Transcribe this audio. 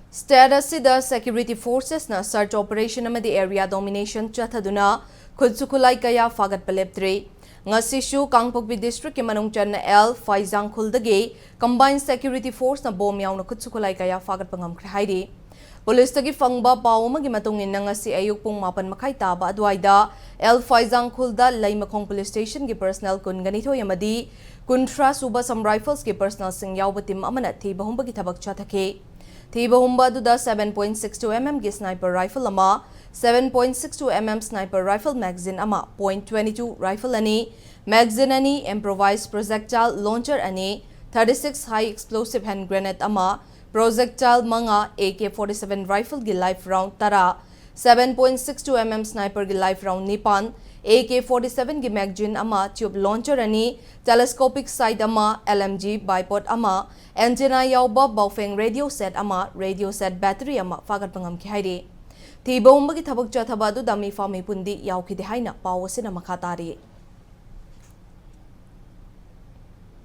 State asida security forces na search operation amadi area domination chathaduna khudsukulai kaya fagat paleptre ngasishu Kangpokpi district ke manung channa L Faizang Khuldagi combined security force na bom yauna khudsukulai kaya fagat pangamkhre hairi police tagi fangba paw magi matungin na ngasi ayuk pung 8:30 taba adwaida L Faizang Khulda Laimakhong police station ki personnel kun ganitho yamadi kuntra suba some rifles ki personnel sing yawba team amana thiba humbagi thabak chathake Thiba humba duda 7.62 mm ki sniper rifle ama, 7.62 mm sniper rifle magazine ama, .22 rifle ani, magazine ani, improvised projectile launcher ani, 36 high explosive hand grenade ama, projectile manga AK-47 rifle ki live round tara, 7.62 mm sniper ki live round nipan, AK-47 ki magazine ama, tube launcher ani, telescopic sight ama, LMG bipod ama, antenna yauba baufeng radio set battery ama fagat pangam ki hairi thiba umba ki thabak cha thaba du dami fami pundi yau ki de haina pawasina makhatari